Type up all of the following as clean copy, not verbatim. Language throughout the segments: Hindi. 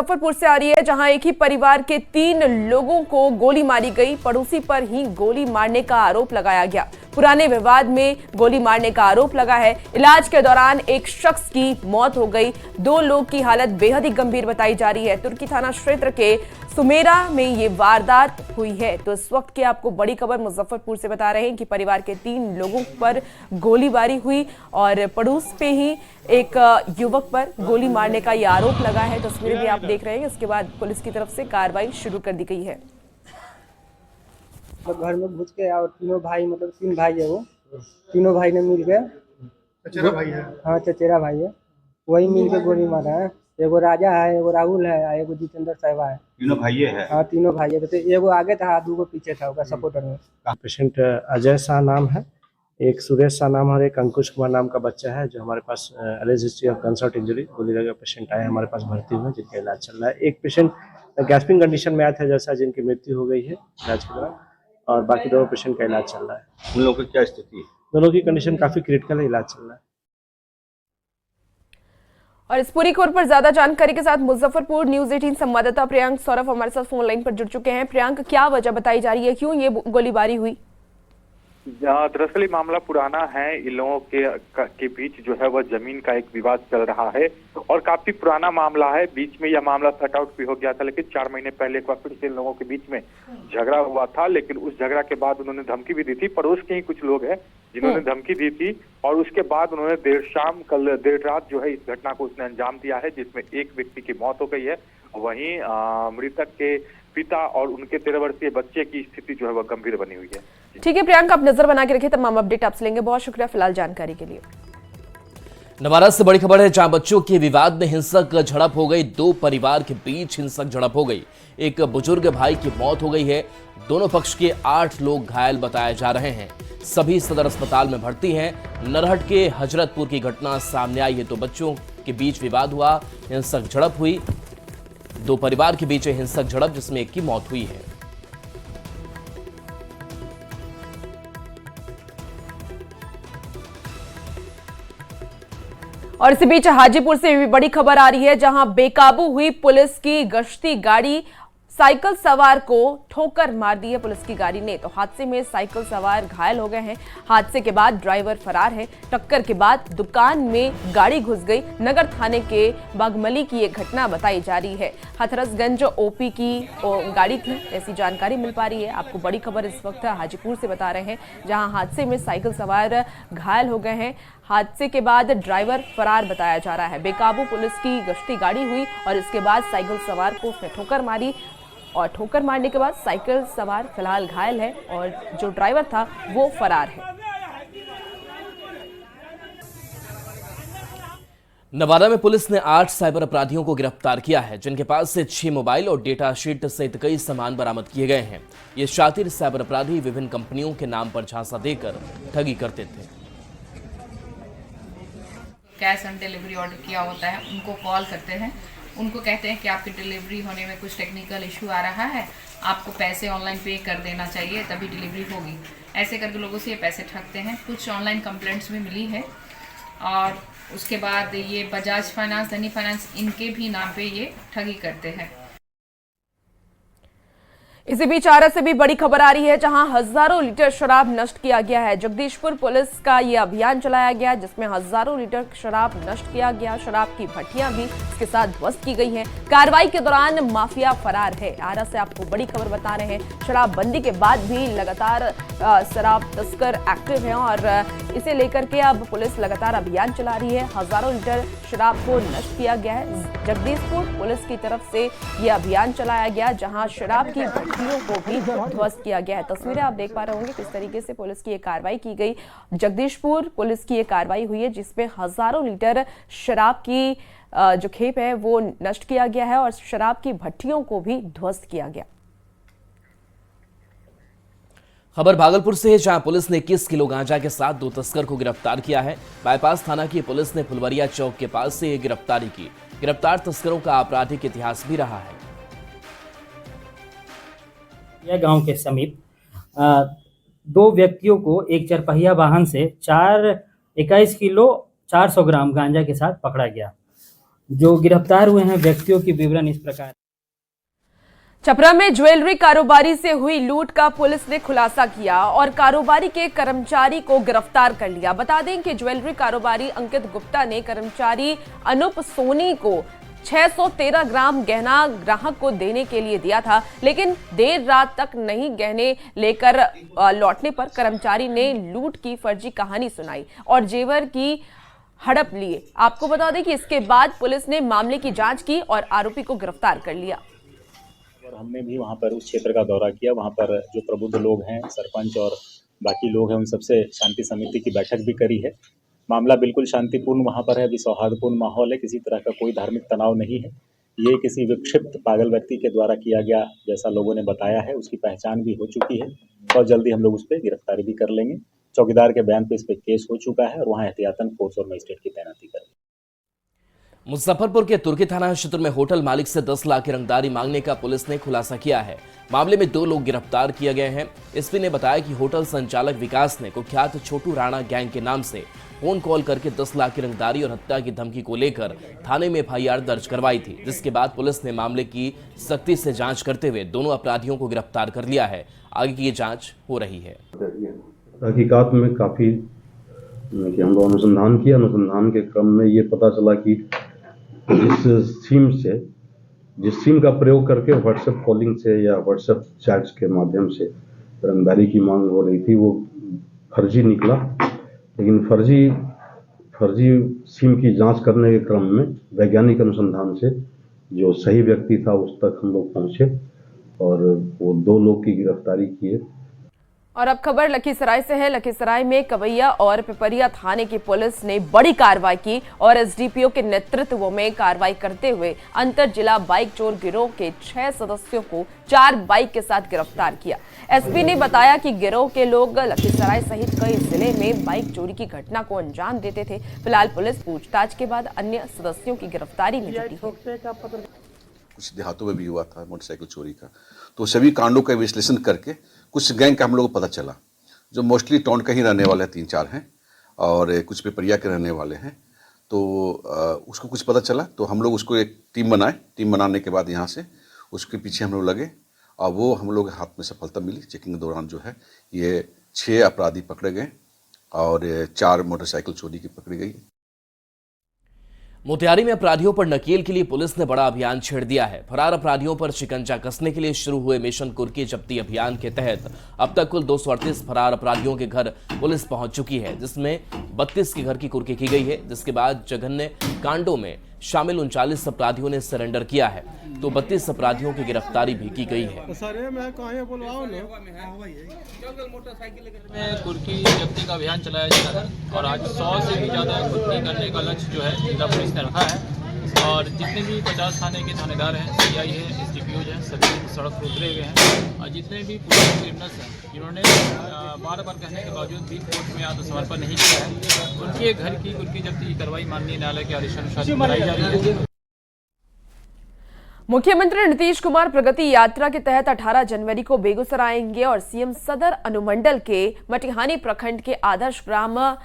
मुजफ्फरपुर से आ रही है, जहां एक ही परिवार के 3 लोगों को गोली मारी गई। पड़ोसी पर ही गोली मारने का आरोप लगाया गया। पुराने विवाद में गोली मारने का आरोप लगा है। इलाज के दौरान एक शख्स की मौत हो गई। 2 लोग की हालत बेहद ही गंभीर बताई जा रही है। तुर्की थाना क्षेत्र के सुमेरा में ये वारदात हुई है। तो इस वक्त की आपको बड़ी खबर मुजफ्फरपुर से बता रहे हैं कि परिवार के 3 लोगों पर गोलीबारी हुई और पड़ोस पे ही एक युवक पर गोली मारने का यह आरोप लगा है। तस्वीरें भी आप देख रहे हैं। इसके बाद पुलिस की तरफ से कार्रवाई शुरू कर दी गई है। घर में घुस के और तीनों भाई, मतलब 3 भाई है, वो तीनों भाई ने मिल के, चचेरा भाई है। हाँ चचेरा भाई है, वही मिल के गोली मारा है। एगो राजा है, एगो राहुल है और एगो जितेंद्र साहब है। तीनों भाई है। हाँ तीनों भाई है। तो एगो आगे था, 2 पीछे था, उसका सपोर्टर में। पेशेंट अजय शाह नाम है, एक सुरेश शाह नाम और एक अंकुश कुमार नाम का बच्चा है जो हमारे पास alleged history of gunshot injury गोली लगा पेशेंट आए हमारे पास भर्ती हुए, जिनका इलाज चल रहा है। एक पेशेंट गैस्पिंग कंडीशन में आया था जैसा, जिनकी मृत्यु हो गई है इलाज के दौरान, और बाकी 2 पेशेंट का इलाज चल रहा है। उन लोगों की क्या स्थिति है? दोनों की कंडीशन काफी क्रिटिकल है, इलाज चल रहा है। और इस पूरी खबर पर ज्यादा जानकारी के साथ मुजफ्फरपुर न्यूज 18 संवाददाता प्रियांक सौरभ हमारे साथ फोन लाइन पर जुड़ चुके हैं। प्रियांक, क्या वजह बताई जा रही है, क्यों ये गोलीबारी हुई? दरअसल ये मामला पुराना है। इन लोगों के बीच जो है वह जमीन का एक विवाद चल रहा है और काफी पुराना मामला है। बीच में यह मामला सॉर्ट आउट भी हो गया था, लेकिन 4 महीने पहले एक बार फिर से इन लोगों के बीच में झगड़ा हुआ था। लेकिन उस झगड़ा के बाद उन्होंने धमकी भी दी थी। पड़ोस के ही कुछ लोग हैं जिन्होंने धमकी दी थी और उसके बाद उन्होंने कल देर रात जो है इस घटना को उसने अंजाम दिया है, जिसमें एक व्यक्ति की मौत हो गई है। वहीं मृतक के पिता और उनके 13 वर्षीय बच्चे की स्थिति जो है वह गंभीर बनी हुई है। ठीक है प्रियांक, आप नजर बना के रखिए, तमाम अपडेट आपसे लेंगे। बहुत शुक्रिया फिलहाल जानकारी के लिए। नवादा से बड़ी खबर है, जहां बच्चों के विवाद में हिंसक झड़प हो गई। 2 परिवार के बीच हिंसक झड़प हो गई। एक बुजुर्ग भाई की मौत हो गई है। दोनों पक्ष के 8 लोग घायल बताए जा रहे हैं। सभी सदर अस्पताल में भर्ती हैं। नरहट के हजरतपुर की घटना सामने आई है। तो बच्चों के बीच विवाद हुआ, हिंसक झड़प हुई। 2 परिवार के बीच हिंसक झड़प जिसमें एक की मौत हुई है। और इसी बीच हाजीपुर से भी बड़ी खबर आ रही है, जहां बेकाबू हुई पुलिस की गश्ती गाड़ी साइकिल सवार को ठोकर मार दी है पुलिस की गाड़ी ने। तो हादसे में साइकिल सवार घायल हो गए हैं। हादसे के बाद ड्राइवर फरार है। टक्कर के बाद दुकान में गाड़ी घुस गई। नगर थाने के बागमली की ये घटना बताई जा रही है। हथरसगंज ओपी की गाड़ी थी, ऐसी जानकारी मिल पा रही है। आपको बड़ी खबर इस वक्त हाजीपुर से बता रहे हैं, जहां हादसे में साइकिल सवार घायल हो गए हैं। हादसे के बाद ड्राइवर फरार बताया जा रहा है। बेकाबू पुलिस की गश्ती गाड़ी हुई और इसके बाद साइकिल सवार को उसने ठोकर मारी और ठोकर मारने के बाद साइकिल सवार फिलहाल घायल है और जो ड्राइवर था वो फरार है। नवादा में पुलिस ने 8 साइबर अपराधियों को गिरफ्तार किया है, जिनके पास से 6 मोबाइल और डेटा शीट सहित कई सामान बरामद किए गए हैं। ये शातिर साइबर अपराधी विभिन्न कंपनियों के नाम पर झांसा देकर ठगी करते थे। कैश ऑन डिलीवरी ऑर्डर किया होता है, उनको कॉल करते हैं, उनको कहते हैं कि आपकी डिलीवरी होने में कुछ टेक्निकल इशू आ रहा है, आपको पैसे ऑनलाइन पे कर देना चाहिए तभी डिलीवरी होगी। ऐसे करके लोगों से ये पैसे ठगते हैं। कुछ ऑनलाइन कंप्लेंट्स भी मिली है और उसके बाद ये बजाज फाइनेंस, धनी फाइनेंस, इनके भी नाम पे ये ठगी करते हैं। इसी बीच आरा से भी बड़ी खबर आ रही है, जहां हजारों लीटर शराब नष्ट किया गया है। जगदीशपुर पुलिस का यह अभियान चलाया गया, जिसमें हजारों लीटर शराब नष्ट किया गया। शराब की भट्टियां भी इसके साथ ध्वस्त की गई हैं। कार्रवाई के दौरान माफिया फरार है। आरा से आपको बड़ी खबर बता रहे हैं, शराबबंदी के बाद भी लगातार शराब तस्कर एक्टिव हैं और इसे लेकर के अब पुलिस लगातार अभियान चला रही है। हजारों लीटर शराब को नष्ट किया गया है। जगदीशपुर पुलिस की तरफ से यह अभियान चलाया गया, जहां शराब की को भी ध्वस्त किया गया है। तस्वीरें आप देख पा रहे होंगे किस तरीके से पुलिस की ये कार्रवाई की गई। जगदीशपुर पुलिस की ये कार्रवाई हुई है, जिसमें हजारों लीटर शराब की जो खेप है वो नष्ट किया गया है और शराब की भट्टियों को भी ध्वस्त किया गया। खबर भागलपुर से है, जहां पुलिस ने 21 किलो गांजा के साथ 2 तस्कर को गिरफ्तार किया है। बाईपास थाना की पुलिस ने फुलवरिया चौक के पास से ये गिरफ्तारी की। गिरफ्तार तस्करों का आपराधिक इतिहास भी रहा है। यह गांव के समीप 2 व्यक्तियों को एक 4 पहिया वाहन से 21 किलो 400 ग्राम गांजा के साथ पकड़ा गया। जो गिरफ्तार हुए हैं व्यक्तियों की विवरण इस प्रकार। छपरा में ज्वेलरी कारोबारी से हुई लूट का पुलिस ने खुलासा किया और कारोबारी के कर्मचारी को गिरफ्तार कर लिया। बता दें कि ज्वेलरी कारोबारी अंकित गुप्ता ने कर्मचारी अनूप सोनी को 613 ग्राम गहना ग्राहक को देने के लिए दिया था, लेकिन देर रात तक नहीं गहने लेकर लौटने पर कर्मचारी ने लूट की फर्जी कहानी सुनाई और जेवर की हड़प लिए। आपको बता दें कि इसके बाद पुलिस ने मामले की जांच की और आरोपी को गिरफ्तार कर लिया। और हमने भी वहाँ पर उस क्षेत्र का दौरा किया। वहाँ पर जो प्रबुद्ध लोग हैं, सरपंच और बाकी लोग हैं, उन सबसे शांति समिति की बैठक भी करी है। मामला बिल्कुल शांतिपूर्ण वहाँ पर है, अभी सौहार्दपूर्ण माहौल है, किसी तरह का कोई धार्मिक तनाव नहीं है। ये किसी विक्षिप्त पागल व्यक्ति के द्वारा किया गया जैसा लोगों ने बताया है, उसकी पहचान भी हो चुकी है और जल्दी हम लोग उस पर गिरफ्तारी भी कर लेंगे। चौकीदार के बयान पे इस पर केस हो चुका है और वहाँ एहतियातन फोर्स और मजिस्ट्रेट की तैनाती करेंगे। मुजफ्फरपुर के तुर्की थाना क्षेत्र में होटल मालिक से 10 लाख की रंगदारी मांगने का पुलिस ने खुलासा किया है। मामले में 2 लोग गिरफ्तार किए गए हैं। एसपी ने बताया कि होटल संचालक विकास ने कुख्यात छोटू राणा गैंग के नाम से फोन कॉल करके 10 लाख की रंगदारी और हत्या की धमकी को लेकर थाने में एफआईआर दर्ज करवाई थी, जिसके बाद पुलिस ने मामले की सख्ती से जांच करते हुए दोनों अपराधियों को गिरफ्तार कर लिया है। आगे की जांच हो रही है। तहकीकात में काफ़ी कि हम लोग अनुसंधान किया। अनुसंधान के क्रम में ये पता चला कि जिस सिम का प्रयोग करके व्हाट्सएप कॉलिंग से या व्हाट्सएप चैट्स के माध्यम से रंगदारी की मांग हो रही थी, वो फर्जी निकला। लेकिन फर्जी सिम की जांच करने के क्रम में वैज्ञानिक अनुसंधान से जो सही व्यक्ति था उस तक हम लोग पहुंचे और वो 2 लोग की गिरफ्तारी किए। और अब खबर लखीसराय से है। लखीसराय में कवैया और पिपरिया थाने की पुलिस ने बड़ी कार्रवाई की और एसडीपीओ के नेतृत्व में कार्रवाई करते हुए अंतर जिला बाइक चोर गिरोह के 6 सदस्यों को 4 बाइक के साथ गिरफ्तार किया। एसपी ने बताया कि गिरोह के लोग लखीसराय सहित कई जिले में बाइक चोरी की घटना को अंजाम देते थे। फिलहाल पुलिस पूछताछ के बाद अन्य सदस्यों की गिरफ्तारी में जुटी है। कुछ देहातों में भी हुआ था मोटरसाइकिल चोरी का, तो सभी कांडों का विश्लेषण करके कुछ गैंग का हम लोग को पता चला, जो मोस्टली टाउन का ही रहने वाले 3-4 हैं और कुछ पिपरिया के रहने वाले हैं। तो उसको कुछ पता चला तो हम लोग उसको एक टीम बनाए। टीम बनाने के बाद यहाँ से उसके पीछे हम लोग लगे और वो हम लोग हाथ में सफलता मिली। चेकिंग के दौरान जो है ये 6 अपराधी पकड़े गए और 4 मोटरसाइकिल चोरी की पकड़ी गई। मोतिहारी में अपराधियों पर नकेल के लिए पुलिस ने बड़ा अभियान छेड़ दिया है। फरार अपराधियों पर शिकंजा कसने के लिए शुरू हुए मिशन कुर्की जब्ती अभियान के तहत अब तक कुल 238 फरार अपराधियों के घर पुलिस पहुंच चुकी है, जिसमें 32 के घर की कुर्की की गई है। जिसके बाद जघन्य कांडों में शामिल 39 अपराधियों ने सरेंडर किया है, तो 32 अपराधियों की गिरफ्तारी भी की गई है। कुर्की जब्ती का अभियान चलाया जा रहा है और आज 100 से भी ज़्यादा कुर्की करने का लक्ष्य जो है जिला पुलिस ने रखा है। और जितने भी 50 थाने के थानेदार हैं, सीआई है, एसडीपीओ हैं, सभी सड़क पर उतरे हुए हैं। और जितने भी पुलिस क्रिमिनल्स हैं जिन्होंने बार बार कहने के बावजूद भी कोर्ट में आत्मसमर्पण नहीं किया है, उनके घर की कुर्की जब्ती की कार्रवाई माननीय न्यायालय के आदेशानुसार कराई जा रही है। मुख्यमंत्री नीतीश कुमार प्रगति यात्रा के तहत 18 जनवरी को बेगूसराय आएंगे और सीएम सदर अनुमंडल के मटिहानी प्रखंड के आदर्श ग्राम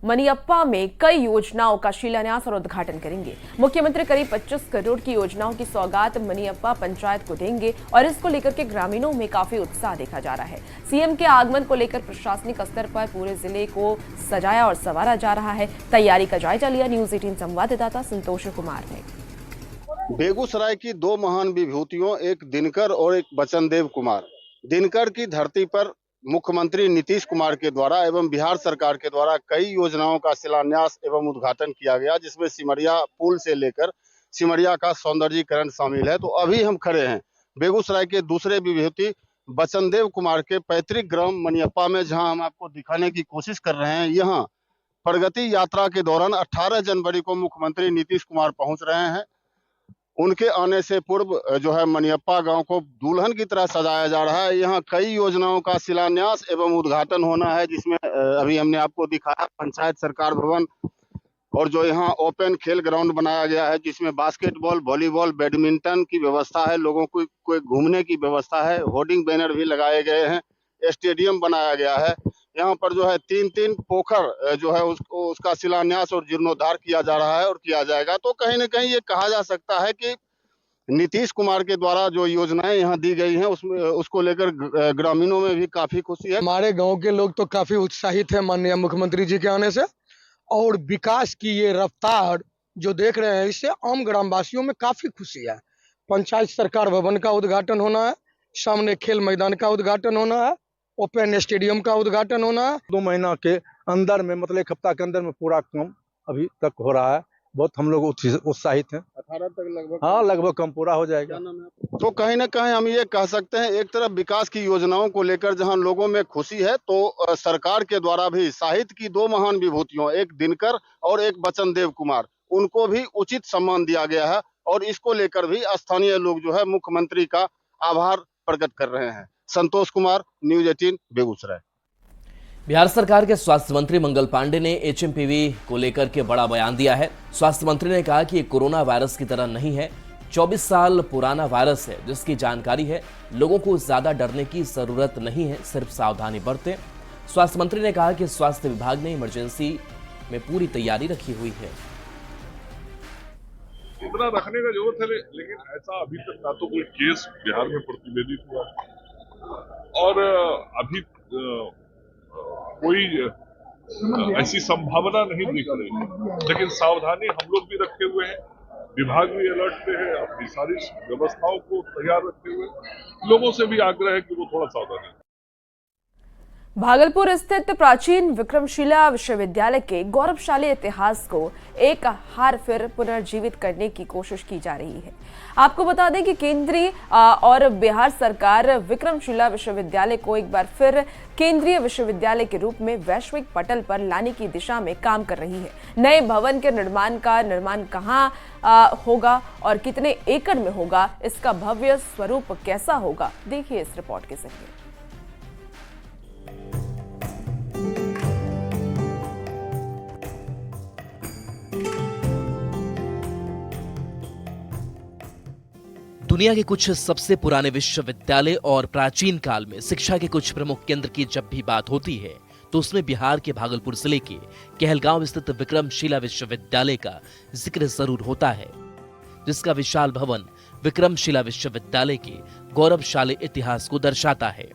मनियप्पा में कई योजनाओं का शिलान्यास और उद्घाटन करेंगे। मुख्यमंत्री करीब 25 करोड़ की योजनाओं की सौगात मनियप्पा पंचायत को देंगे और इसको लेकर के ग्रामीणों में काफी उत्साह देखा जा रहा है। सीएम के आगमन को लेकर प्रशासनिक स्तर पर पूरे जिले को सजाया और संवारा जा रहा है। तैयारी का जायजा लिया न्यूज 18 संवाददाता संतोष कुमार ने। बेगूसराय की 2 महान विभूतियों, एक दिनकर और एक बचनदेव कुमार। दिनकर की धरती पर मुख्यमंत्री नीतीश कुमार के द्वारा एवं बिहार सरकार के द्वारा कई योजनाओं का शिलान्यास एवं उद्घाटन किया गया, जिसमें सिमरिया पुल से लेकर सिमरिया का सौंदर्यीकरण शामिल है। तो अभी हम खड़े हैं बेगूसराय के दूसरे विभूति बचनदेव कुमार के पैतृक ग्राम मनियप्पा में, जहां हम आपको दिखाने की कोशिश कर रहे हैं। यहाँ प्रगति यात्रा के दौरान 18 जनवरी को मुख्यमंत्री नीतीश कुमार पहुंच रहे हैं। उनके आने से पूर्व जो है मनियप्पा गांव को दुल्हन की तरह सजाया जा रहा है। यहाँ कई योजनाओं का शिलान्यास एवं उद्घाटन होना है, जिसमें अभी हमने आपको दिखाया पंचायत सरकार भवन और जो यहाँ ओपन खेल ग्राउंड बनाया गया है, जिसमें बास्केटबॉल, वॉलीबॉल, बैडमिंटन की व्यवस्था है, लोगों को घूमने की व्यवस्था है, होर्डिंग बैनर भी लगाए गए हैं, स्टेडियम बनाया गया है। यहाँ पर जो है 3-3 पोखर जो है उसका शिलान्यास और जीर्णोद्धार किया जा रहा है और किया जाएगा। तो कहीं न कहीं ये कहा जा सकता है कि नीतीश कुमार के द्वारा जो योजनाएं यहाँ दी गई हैं उसमें उसको लेकर ग्रामीणों में भी काफी खुशी है। हमारे गांव के लोग तो काफी उत्साहित है माननीय मुख्यमंत्री जी के आने से, और विकास की ये रफ्तार जो देख रहे हैं इससे आम ग्रामवासियों में काफी खुशी है। पंचायत सरकार भवन का उद्घाटन होना है, सामने खेल मैदान का उद्घाटन होना है, ओपन स्टेडियम का उद्घाटन होना है। 2 महीना के अंदर में मतलब 1 हफ्ता के अंदर में पूरा काम अभी तक हो रहा है। बहुत हम लोग उत्साहित हैं। 18 तक लगभग, हाँ लगभग काम पूरा हो जाएगा। तो कहीं ना कहीं हम ये कह सकते हैं, एक तरफ विकास की योजनाओं को लेकर जहां लोगों में खुशी है, तो सरकार के द्वारा भी साहित्य की 2 महान विभूतियों, एक दिनकर और एक बचनदेव कुमार, उनको भी उचित सम्मान दिया गया है और इसको लेकर भी स्थानीय लोग जो है मुख्यमंत्री का आभार प्रकट कर रहे हैं। संतोष कुमार, न्यूज 18 बेगूसराय। बिहार सरकार के स्वास्थ्य मंत्री मंगल पांडे ने एचएमपीवी को लेकर के बड़ा बयान दिया है। स्वास्थ्य मंत्री ने कहा कि ये कोरोना वायरस की तरह नहीं है, 24 साल पुराना वायरस है जिसकी जानकारी है। लोगों को ज्यादा डरने की जरूरत नहीं है, सिर्फ सावधानी बरतें। स्वास्थ्य मंत्री ने कहा कि स्वास्थ्य विभाग ने इमरजेंसी में पूरी तैयारी रखी हुई है। इतना रखने का जरूरत है, लेकिन ऐसा अभी तक ना तो कोई केस बिहार में प्रतिवेदित हुआ और अभी कोई ऐसी संभावना नहीं दिख रही है। लेकिन सावधानी हम लोग भी रखे हुए हैं, विभाग भी अलर्ट पे है, अपनी सारी व्यवस्थाओं को तैयार रखे हुए। लोगों से भी आग्रह है कि वो थोड़ा सावधानी। भागलपुर स्थित प्राचीन विक्रमशिला विश्वविद्यालय के गौरवशाली इतिहास को एक हार फिर पुनर्जीवित करने की कोशिश की जा रही है। आपको बता दें कि केंद्रीय और बिहार सरकार विक्रमशिला विश्वविद्यालय को एक बार फिर केंद्रीय विश्वविद्यालय के रूप में वैश्विक पटल पर लाने की दिशा में काम कर रही है। नए भवन के निर्माण कहाँ होगा और कितने एकड़ में होगा, इसका भव्य स्वरूप कैसा होगा, देखिए इस रिपोर्ट के जरिए। दुनिया के कुछ सबसे पुराने विश्वविद्यालय और प्राचीन काल में शिक्षा के कुछ प्रमुख केंद्र की जब भी बात होती है तो उसमें बिहार के भागलपुर जिले के कहलगांव स्थित विक्रमशिला विश्वविद्यालय का जिक्र जरूर होता है, जिसका विशाल भवन विक्रमशिला विश्वविद्यालय के गौरवशाली इतिहास को दर्शाता है।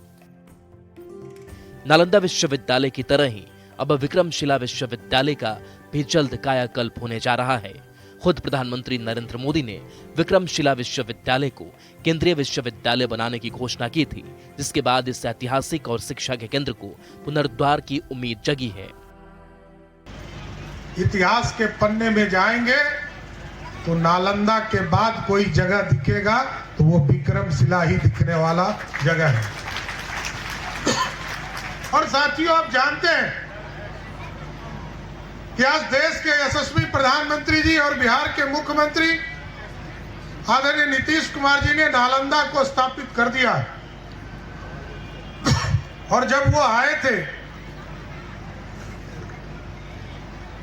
नालंदा विश्वविद्यालय की तरह ही अब विक्रमशिला विश्वविद्यालय का भी जल्द कायाकल्प होने जा रहा है। खुद प्रधानमंत्री नरेंद्र मोदी ने विक्रमशिला विश्वविद्यालय को केंद्रीय विश्वविद्यालय बनाने की घोषणा की थी, जिसके बाद इस ऐतिहासिक और शिक्षा के केंद्र को पुनरुद्धार की उम्मीद जगी है। इतिहास के पन्ने में जाएंगे तो नालंदा के बाद कोई जगह दिखेगा तो वो विक्रमशिला ही दिखने वाला जगह है। और साथियों, आप जानते हैं कि आज देश के यशस्वी प्रधानमंत्री जी और बिहार के मुख्यमंत्री आदरणीय नीतीश कुमार जी ने नालंदा को स्थापित कर दिया है। और जब वो आए थे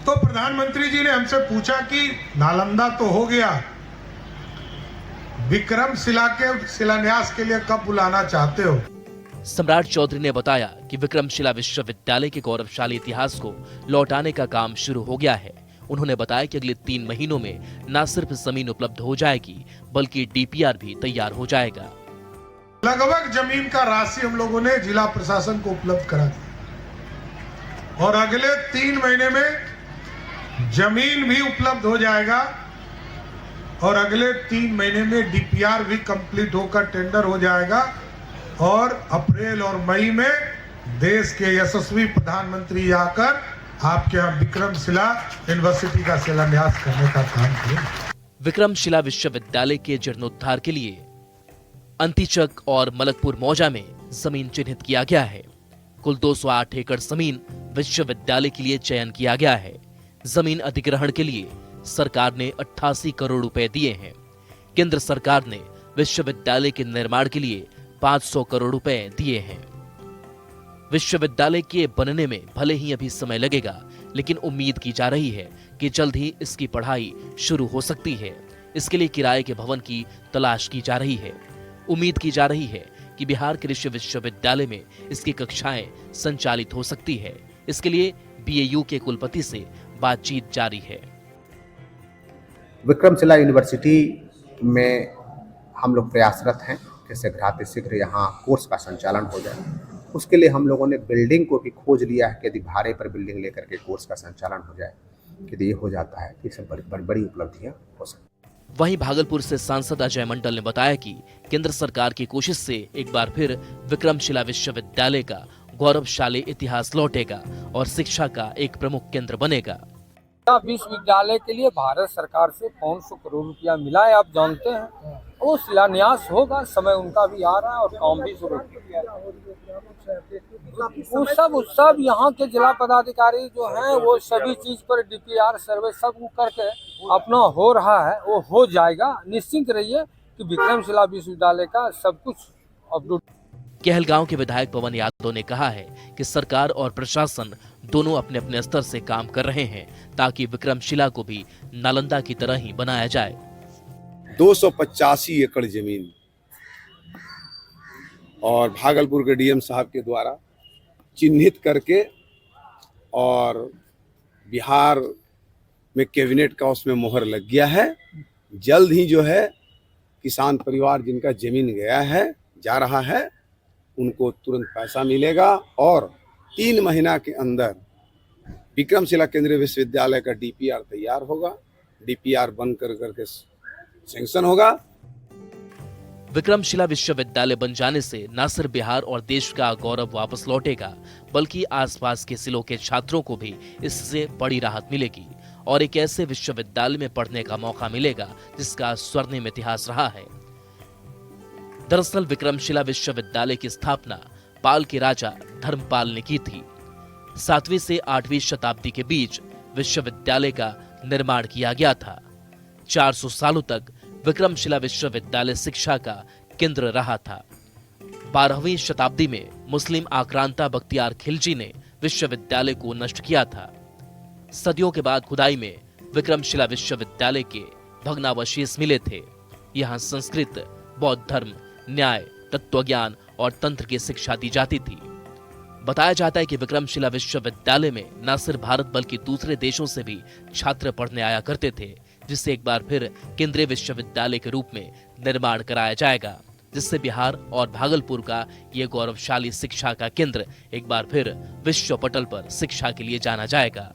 तो प्रधानमंत्री जी ने हमसे पूछा कि नालंदा तो हो गया, विक्रमशिला के शिलान्यास के लिए कब बुलाना चाहते हो। सम्राट चौधरी ने बताया कि विक्रमशिला विश्वविद्यालय के गौरवशाली इतिहास को लौटाने का काम शुरू हो गया है। उन्होंने बताया कि अगले 3 महीनों में न सिर्फ जमीन उपलब्ध हो जाएगी बल्कि डीपीआर भी तैयार हो जाएगा। लगभग जमीन का राशि हम लोगों ने जिला प्रशासन को उपलब्ध करा दी और अगले 3 महीने में जमीन भी उपलब्ध हो जाएगा और अगले 3 महीने में डीपीआर भी कंप्लीट होकर टेंडर हो जाएगा और अप्रैल और मई में देश के यशस्वी प्रधानमंत्री आकर आपके यहाँ विक्रमशिला यूनिवर्सिटी का शिलान्यास करने का काम करेंगे। विक्रमशिला विश्वविद्यालय के जीर्णोद्धार के लिए अंतिचक और मलकपुर मौजा में जमीन चिन्हित किया गया है। कुल 208 एकड़ जमीन विश्वविद्यालय के लिए चयन किया गया है। जमीन अधिग्रहण के लिए सरकार ने 88 करोड़ रुपए दिए हैं। केंद्र सरकार ने विश्वविद्यालय के निर्माण के लिए 500 करोड़ रुपए दिए हैं। विश्वविद्यालय के बनने में भले ही अभी समय लगेगा, लेकिन उम्मीद की जा रही है कि जल्द ही इसकी पढ़ाई शुरू हो सकती है। इसके लिए किराए के भवन की तलाश की जा रही है। उम्मीद की जा रही है कि बिहार कृषि विश्वविद्यालय में इसकी कक्षाएं संचालित हो सकती है। इसके लिए बीएयू के कुलपति से बातचीत जारी है। विक्रमशिला यूनिवर्सिटी में हम लोग प्रयासरत हैं कि शीघ्र यहाँ कोर्स का संचालन हो जाए। उसके लिए हम लोगों ने बिल्डिंग को भी खोज लिया है कि यदि भाड़े पर बिल्डिंग लेकर के कोर्स का संचालन हो जाए, यदि ये हो जाता है तो इससे बड़ी उपलब्धियां हो सकती हैं। वहीं भागलपुर से सांसद अजय मंडल ने बताया कि केंद्र सरकार की कोशिश से एक बार फिर विक्रमशिला विश्वविद्यालय का गौरवशाली इतिहास लौटेगा और शिक्षा का एक प्रमुख केंद्र बनेगा। विश्वविद्यालय के लिए भारत सरकार से 500 करोड़ रुपया मिला है, आप जानते हैं। वो शिलान्यास होगा, समय उनका भी आ रहा है और काम भी शुरू। वो सब यहाँ के जिला पदाधिकारी जो हैं वो सभी चीज पर डीपीआर सर्वे सब करके अपना हो रहा है, वो हो जाएगा। निश्चिंत रहिए कि विक्रमशिला विश्वविद्यालय का सब कुछ अपडेट। कहलगांव के विधायक पवन यादव ने कहा है कि सरकार और प्रशासन दोनों अपने अपने स्तर से काम कर रहे हैं ताकि विक्रमशिला को भी नालंदा की तरह ही बनाया जाए। 285 एकड़ जमीन और भागलपुर के डीएम साहब के द्वारा चिन्हित करके और बिहार में कैबिनेट का उसमें मोहर लग गया है। जल्द ही जो है किसान परिवार जिनका जमीन गया है जा रहा है उनको तुरंत पैसा मिलेगा और 3 महीना के अंदर विक्रमशिला केंद्रीय विश्वविद्यालय का डीपीआर तैयार होगा। डीपीआर बन करके सैंक्शन होगा। विक्रमशिला विश्वविद्यालय बन जाने से न सिर्फ बिहार और देश का गौरव वापस लौटेगा बल्कि आसपास के जिलों के छात्रों को भी इससे बड़ी राहत मिलेगी और एक ऐसे विश्वविद्यालय में पढ़ने का मौका मिलेगा जिसका स्वर्णिम इतिहास रहा है। दरअसल विक्रमशिला विश्वविद्यालय की स्थापना पाल के राजा धर्मपाल ने की थी। 7वीं से 8वीं शताब्दी के बीच विश्वविद्यालय का निर्माण किया गया था। 400 सालों तक विक्रमशिला विश्वविद्यालय शिक्षा का केंद्र रहा था। 12वीं शताब्दी में मुस्लिम आक्रांता बख्तियार खिलजी ने विश्वविद्यालय को नष्ट किया था। सदियों के बाद खुदाई में विक्रमशिला विश्वविद्यालय के भग्नावशेष मिले थे। यहाँ संस्कृत, बौद्ध धर्म, न्याय, तत्वज्ञान और तंत्र की शिक्षा दी जाती थी। बताया जाता है कि विक्रमशिला विश्वविद्यालय में न सिर्फ भारत बल्कि दूसरे देशों से भी छात्र पढ़ने आया करते थे, जिससे एक बार फिर केंद्रीय विश्वविद्यालय के रूप में निर्माण कराया जाएगा, जिससे बिहार और भागलपुर का ये गौरवशाली शिक्षा का केंद्र एक बार फिर विश्व पटल पर शिक्षा के लिए जाना जाएगा।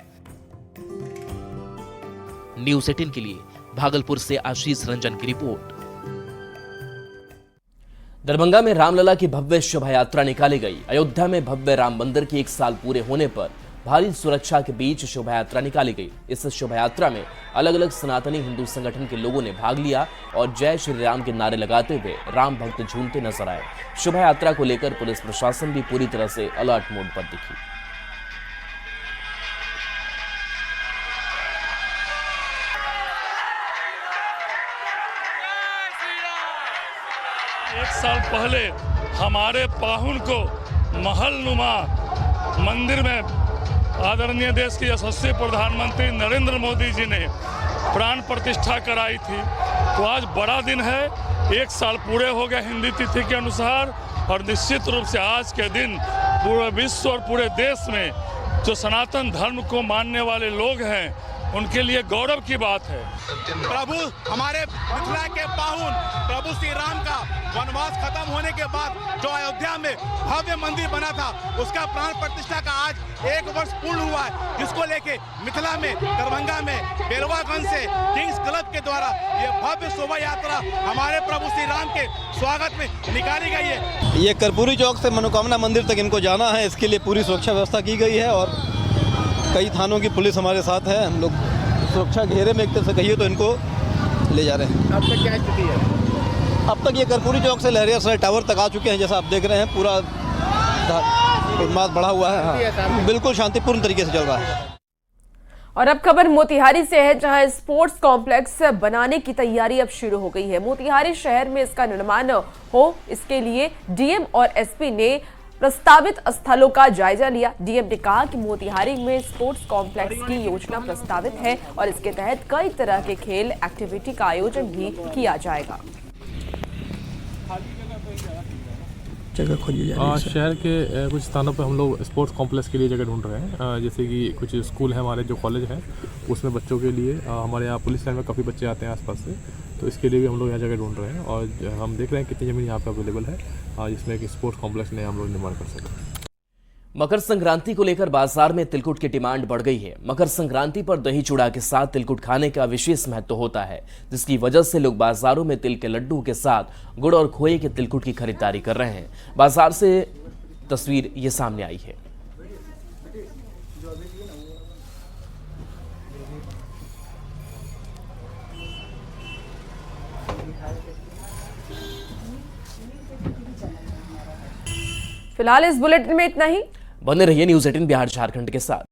न्यूज़ 18 के लिए भागलपुर से आशीष रंजन की रिपोर्ट। दरभंगा में रामलला की भव्य शोभा यात्रा निकाली गई। अयोध्या में भव्य राम मंदिर के 1 साल पूरे होने पर भारी सुरक्षा के बीच शोभा यात्रा निकाली गई। इस शोभा यात्रा में अलग अलग सनातनी हिंदू संगठन के लोगों ने भाग लिया और जय श्री राम के नारे लगाते हुए राम भक्त झूमते नजर आए। शोभा यात्रा को लेकर पुलिस प्रशासन भी पूरी तरह से अलर्ट मोड पर दिखी। एक साल पहले हमारे पाहुन को महल नुमा मंदिर में आदरणीय देश के यशस्वी प्रधानमंत्री नरेंद्र मोदी जी ने प्राण प्रतिष्ठा कराई थी। तो आज बड़ा दिन है, 1 साल पूरे हो गए हिंदी तिथि के अनुसार और निश्चित रूप से आज के दिन पूरे विश्व और पूरे देश में जो सनातन धर्म को मानने वाले लोग हैं उनके लिए गौरव की बात है। प्रभु हमारे मिथिला के पाहुन प्रभु श्री राम का वनवास खत्म होने के बाद जो अयोध्या में भव्य मंदिर बना था उसका प्राण प्रतिष्ठा का आज 1 वर्ष पूर्ण हुआ है, जिसको लेके मिथिला में दरभंगा में बेलवागंज से किंग्स क्लब के द्वारा ये भव्य शोभा यात्रा हमारे प्रभु श्री राम के स्वागत में निकाली गई है। ये कर्पूरी चौक से मनोकामना मंदिर तक इनको जाना है, इसके लिए पूरी सुरक्षा व्यवस्था की गई है और कई थानों की पुलिस हमारे साथ है। हम लोग सुरक्षा घेरे में एक तरह से कहिए तो इनको ले जा रहे हैं। अब तक क्या स्थिति है? अब तक ये कर्पूरी चौक से लहरियासराय टावर तक आ चुके हैं। जैसा आप देख रहे हैं पूरा मास बढ़ा हुआ है। हाँ, बिल्कुल शांतिपूर्ण तरीके से चल रहा है। और अब खबर मोतिहारी से है, जहां स्पोर्ट्स कॉम्प्लेक्स बनाने की तैयारी अब शुरू हो गई है। मोतिहारी शहर में इसका निर्माण हो, इसके लिए डीएम और एसपी ने प्रस्तावित स्थलों का जायजा लिया। डीएम ने कहा कि मोतिहारी में स्पोर्ट्स कॉम्प्लेक्स की योजना प्रस्तावित है और इसके तहत कई तरह के खेल एक्टिविटी का आयोजन भी किया जाएगा। जगह खोजी जा रही है? शहर के कुछ स्थानों पर हम लोग स्पोर्ट्स कॉम्प्लेक्स के लिए जगह ढूंढ रहे हैं, जैसे कि कुछ स्कूल है हमारे, जो कॉलेज हैं उसमें बच्चों के लिए, हमारे यहाँ पुलिस लाइन में काफ़ी बच्चे आते हैं आसपास से, तो इसके लिए भी हम लोग यहाँ जगह ढूंढ रहे हैं और हम देख रहे हैं कितनी ज़मीन यहाँ पे अवेलेबल है जिसमें कि स्पोर्ट्स कॉम्प्लेक्स में हम लोग निर्माण कर सकें। मकर संक्रांति को लेकर बाजार में तिलकुट की डिमांड बढ़ गई है। मकर संक्रांति पर दही चूड़ा के साथ तिलकुट खाने का विशेष महत्व होता है, जिसकी वजह से लोग बाजारों में तिल के लड्डू के साथ गुड़ और खोए के तिलकुट की खरीदारी कर रहे हैं। बाजार से तस्वीर ये सामने आई है। फिलहाल इस बुलेटिन में इतना ही। बने रहिए न्यूज़ 18 बिहार झारखंड के साथ।